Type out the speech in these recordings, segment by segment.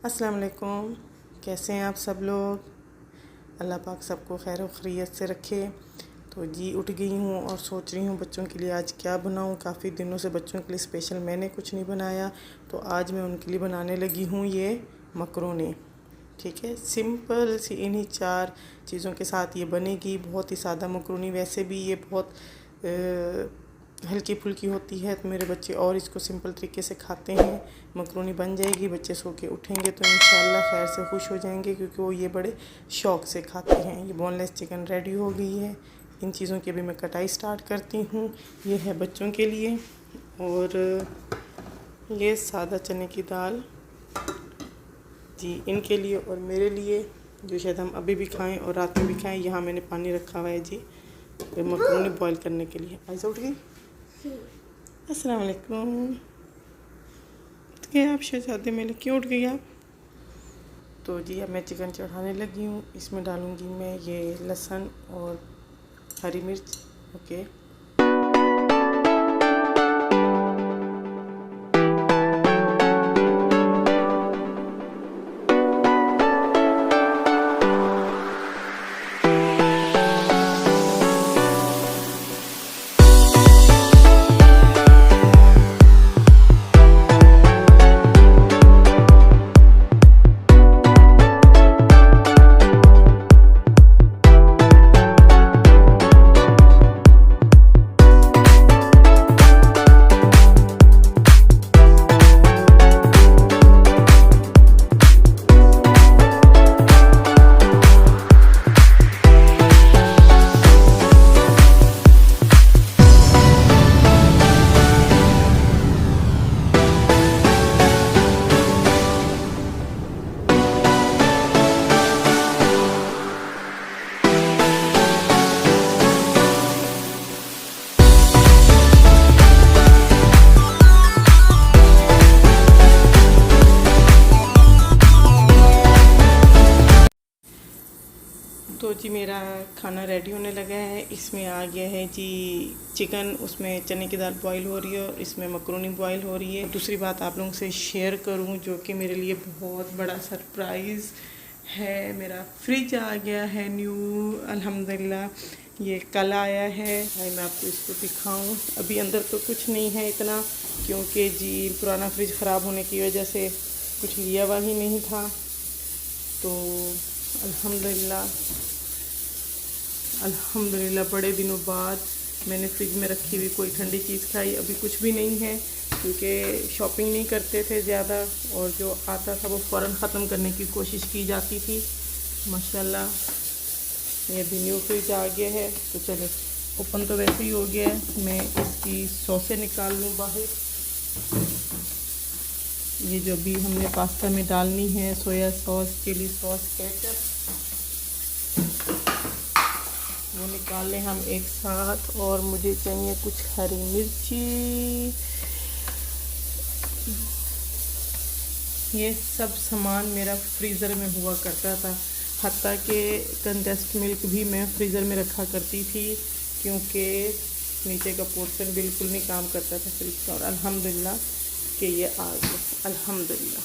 अस्सलाम वालेकुम। कैसे हैं आप सब लोग? अल्लाह पाक सबको खैर खैरियत से रखे। तो जी उठ गई हूँ और सोच रही हूँ बच्चों के लिए आज क्या बनाऊँ। काफ़ी दिनों से बच्चों के लिए स्पेशल मैंने कुछ नहीं बनाया, तो आज मैं उनके लिए बनाने लगी हूँ ये मकरोनी। ठीक है, सिंपल सी इन्हीं 4 चीज़ों के साथ ये बनेगी। बहुत ही सादा मकरोनी, वैसे भी ये बहुत हल्की फुल्की होती है, तो मेरे बच्चे और इसको सिंपल तरीके से खाते हैं। मकरोनी बन जाएगी, बच्चे सो के उठेंगे तो इंशाल्लाह खैर से खुश हो जाएंगे, क्योंकि वो ये बड़े शौक़ से खाते हैं। ये बोनलेस चिकन रेडी हो गई है। इन चीज़ों की अभी मैं कटाई स्टार्ट करती हूँ। ये है बच्चों के लिए, और ये सादा चने की दाल जी इनके लिए और मेरे लिए, जो शायद हम अभी भी खाएं और रात में भी खाएं। यहाँ मैंने पानी रखा हुआ है जी मकरोनी बॉईल करने के लिए। ऐसा उठ गई। अस्सलाम वालेकुम। उठ गए आप शहजादे मेरे, क्यों उठ गई आप? तो जी अब मैं चिकन चढ़ाने लगी हूँ। इसमें डालूँगी मैं ये लहसुन और हरी मिर्च। ओके, तो जी मेरा खाना रेडी होने लगा है। इसमें आ गया है जी चिकन, उसमें चने की दाल बॉईल हो रही है और इसमें मकरोनी बॉईल हो रही है। दूसरी बात आप लोगों से शेयर करूं, जो कि मेरे लिए बहुत बड़ा सरप्राइज़ है, मेरा फ्रिज आ गया है न्यू, अल्हम्दुलिल्लाह। ये कल आया है। भाई मैं आपको इसको दिखाऊं। अभी अंदर तो कुछ नहीं है इतना, क्योंकि जी पुराना फ्रिज ख़राब होने की वजह से कुछ लिया हुआ ही नहीं था। तो अल्हम्दुलिल्लाह बड़े दिनों बाद मैंने फ्रिज में रखी हुई कोई ठंडी चीज़ खाई। अभी कुछ भी नहीं है, क्योंकि शॉपिंग नहीं करते थे ज़्यादा, और जो आता था वो फ़ौरन ख़त्म करने की कोशिश की जाती थी। माशाल्लाह ये भी न्यू फ्रिज आ गया है। तो चले, ओपन तो वैसे ही हो गया है। मैं इसकी सॉसें निकाल लूँ बाहर। ये जो भी हमने पास्ता में डालनी है, soya sauce, chilli sauce, ketchup, वो निकाल लें हम एक साथ। और मुझे चाहिए कुछ हरी मिर्ची। ये सब सामान मेरा फ्रीज़र में हुआ करता था, हत्ता कि कंडेंस्ड मिल्क भी मैं फ्रीज़र में रखा करती थी, क्योंकि नीचे का पोर्शन बिल्कुल नहीं काम करता था फ्रिज का। और अल्हम्दुलिल्लाह कि ये आ गया, अल्हम्दुलिल्लाह।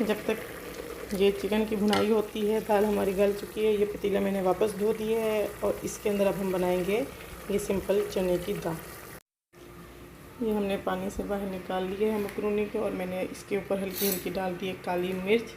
जब तक ये चिकन की भुनाई होती है, दाल हमारी गल चुकी है। ये पतीला मैंने वापस धो दिया है और इसके अंदर अब हम बनाएंगे ये सिंपल चने की दाल। ये हमने पानी से बाहर निकाल लिया है मकरूनी के, और मैंने इसके ऊपर हल्की हल्की डाल दी है काली मिर्च।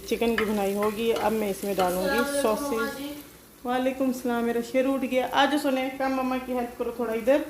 चिकन की भुनाई होगी। अब मैं इसमें डालूँगी सॉसेज। वालेकुम सलाम, मेरा शेर उठ गया। आज सुने कम मम्मा की हेल्प करो थोड़ा इधर।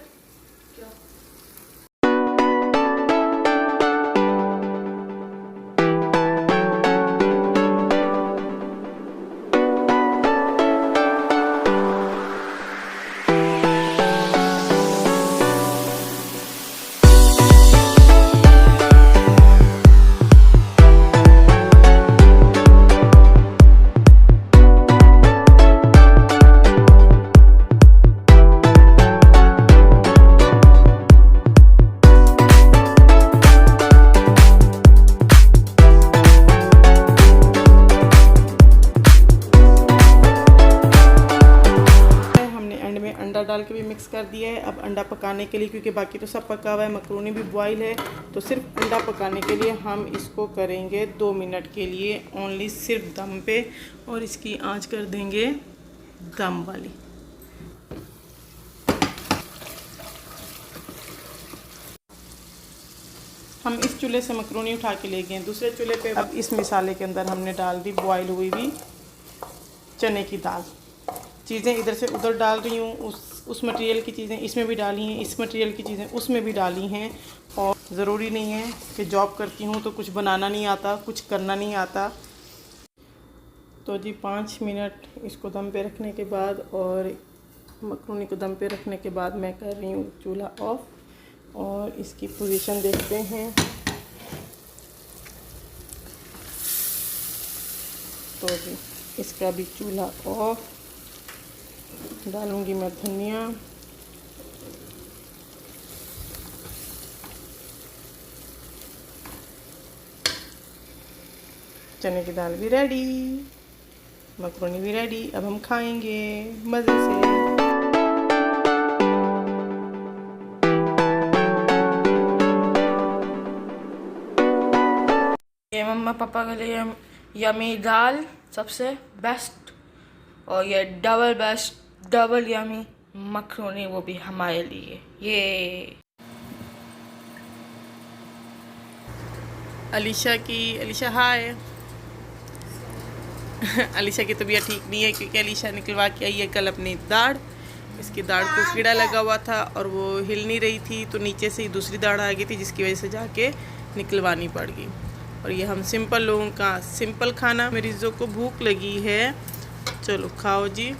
अंडा डाल के भी मिक्स कर दिया है। अब अंडा पकाने के लिए, क्योंकि बाकी तो सब पका हुआ है, मकरूनी भी बॉईल है, तो सिर्फ अंडा पकाने के लिए हम इसको करेंगे 2 मिनट के लिए ओनली, सिर्फ दम पे। और इसकी आंच कर देंगे दम वाली। हम इस चूल्हे से मकरूनी उठा के ले गए दूसरे चूल्हे पे। अब इस मिसाले के अंदर हमने डाल दी बॉईल हुई हुई चने की दाल। चीज़ें इधर से उधर डाल रही हूँ, उस मटेरियल की चीज़ें इसमें भी डाली हैं, इस मटेरियल की चीज़ें उसमें भी डाली हैं। और ज़रूरी नहीं है कि जॉब करती हूँ तो कुछ बनाना नहीं आता, कुछ करना नहीं आता। तो जी 5 मिनट इसको दम पे रखने के बाद और मकरूनी को दम पे रखने के बाद मैं कर रही हूँ चूल्हा ऑफ। और इसकी पोजीशन देखते हैं। तो जी इसका भी चूल्हा ऑफ। डालूंगी मैं धनिया, चने की दाल भी रेडी, मकरोनी भी रेडी। अब हम खाएंगे मज़े से। ये मम्मा पापा के लिए यमी दाल सबसे बेस्ट, और ये double best double yummy macaroni वो भी हमारे लिए। ये अलीशा हाय। अलीशा की तबीयत ठीक नहीं है क्योंकि अलीशा निकलवा के आई है कल अपनी दाढ़। इसकी दाढ़ को कीड़ा लगा हुआ था और वो हिल नहीं रही थी, तो नीचे से ही दूसरी दाढ़ आ गई थी, जिसकी वजह से जाके निकलवानी पड़ गई। और ये हम सिंपल लोगों का सिंपल खाना। मरीज़ों को भूख लगी है, चलो खाओ जी,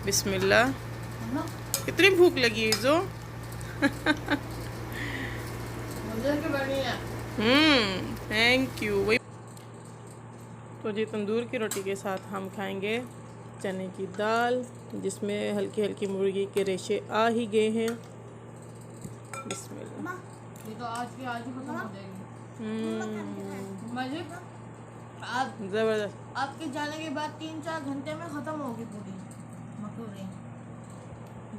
बिस्मिल्लाह। कितनी भूख लगी है जो। Thank you. वही तो जी तंदूर की रोटी के साथ हम खाएंगे चने की दाल, जिसमें हल्की हल्की मुर्गी के रेशे आ ही गए हैं। बिस्मिल्लाह। ये तो आज ही खत्म हो जाएगी। जबरदस्त। आपके जाने के बाद 3-4 घंटे में खत्म होगी पूरी मकरोनी।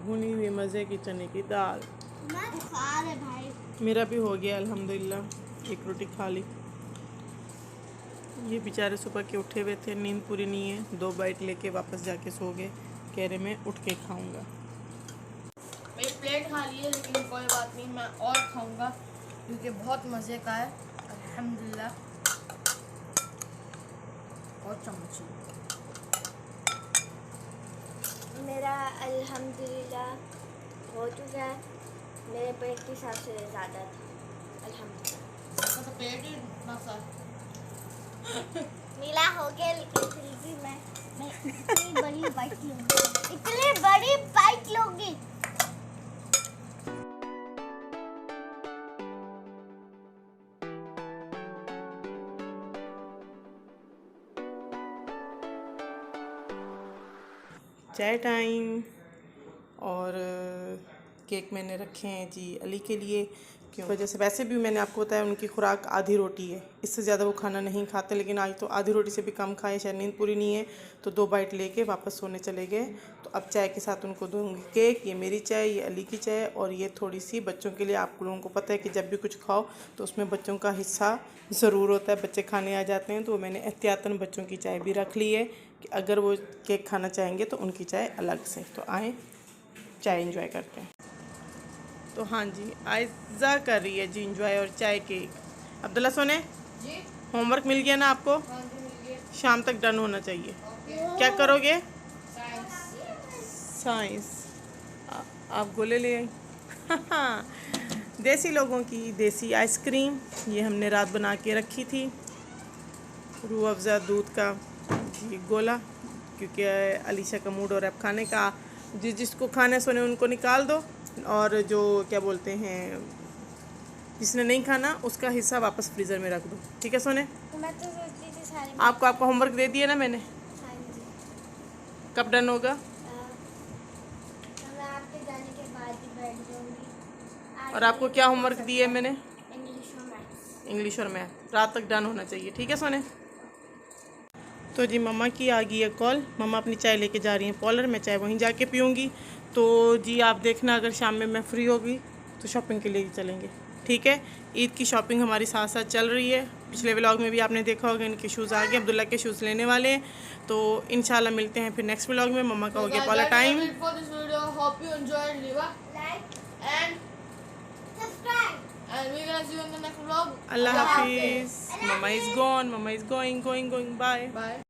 भुनी हुई मज़े की चने की दाल। भाई मेरा भी हो गया अल्हम्दुलिल्लाह, एक रोटी खा ली। ये बेचारे सुबह के उठे हुए थे, नींद पूरी नहीं है, 2 बाइट लेके वापस जाके सो गए। कह रहे मैं उठ के खाऊंगा। मेरी प्लेट खा ली है, लेकिन कोई बात नहीं, मैं और खाऊंगा क्योंकि बहुत मज़े का है अल्हम्दुलिल्लाह। और चम्मच मेरा अल्हम्दुलिल्लाह हो चुका है, मेरे पेट के हिसाब से ज़्यादा था अल्हम्दुलिल्लाह। तो पेट ही इतना सा नीला हो गया, लेकिन फिर भी मैं इतनी बड़ी बाइट लूँगी, इतनी बड़ी बाइट लूँगी। चाय टाइम। और केक मैंने रखे हैं जी अली के लिए, क्यों वजह से वैसे भी मैंने आपको बताया उनकी खुराक आधी रोटी है, इससे ज़्यादा वो खाना नहीं खाते, लेकिन आज तो आधी रोटी से भी कम खाए, शायद नींद पूरी नहीं है, तो 2 बाइट लेके वापस सोने चले गए। तो अब चाय के साथ उनको दूँगी केक। ये मेरी चाय, ये अली की चाय, और ये थोड़ी सी बच्चों के लिए। आप लोगों को पता है कि जब भी कुछ खाओ तो उसमें बच्चों का हिस्सा ज़रूर होता है, बच्चे खाने आ जाते हैं, तो मैंने एहतियातन बच्चों की चाय भी रख ली है कि अगर वो केक खाना चाहेंगे तो उनकी चाय अलग से। तो आएँ चाय इंजॉय करते हैं। तो हाँ जी, आयज़ा कर रही है जी इंजॉय और चाय केक। अब्दुल्ला सोने जी होमवर्क मिल गया ना आपको? हाँ जी मिल गया। शाम तक डन होना चाहिए। क्या करोगे? साइंस। आप गोले ले आई। देसी लोगों की देसी आइसक्रीम, ये हमने रात बना के रखी थी। रूह अफ़ज़ा दूध का ये गोला, क्योंकि अलीशा का मूड हो रहा है अब खाने का। जिसको खाना है सोने उनको निकाल दो, और जो क्या बोलते हैं जिसने नहीं खाना उसका हिस्सा वापस फ्रीज़र में रख दो। ठीक है सोने? मैं तो सोचती थी सारे आपका होमवर्क दे दिया ना मैंने? हाँ जी। कब डन होगा? तो मैं आपके जाने के बाद ही बैठ जाऊंगी। और आपको क्या होमवर्क दिए मैंने? इंग्लिश और मैथ्स। इंग्लिश और मैथ। रात तक डन होना चाहिए। ठीक है सोने? तो जी मम्मा की आ गई है कॉल। मम्मा अपनी चाय लेके जा रही हैं पॉलर, मैं चाय वहीं जाके पीऊँगी। तो जी आप देखना अगर शाम में मैं फ्री होगी तो शॉपिंग के लिए ही चलेंगे। ठीक है? ईद की शॉपिंग हमारी साथ साथ चल रही है। पिछले व्लॉग में भी आपने देखा होगा इनके शूज़ आ गए, अब्दुल्ला के शूज़ लेने वाले हैं। तो इंशाल्लाह मिलते हैं फिर नेक्स्ट व्लॉग में। मम्मा का हो गया पॉलर टाइम। अल्लाह हाफिज़। Mama is gone, mama is going. Bye.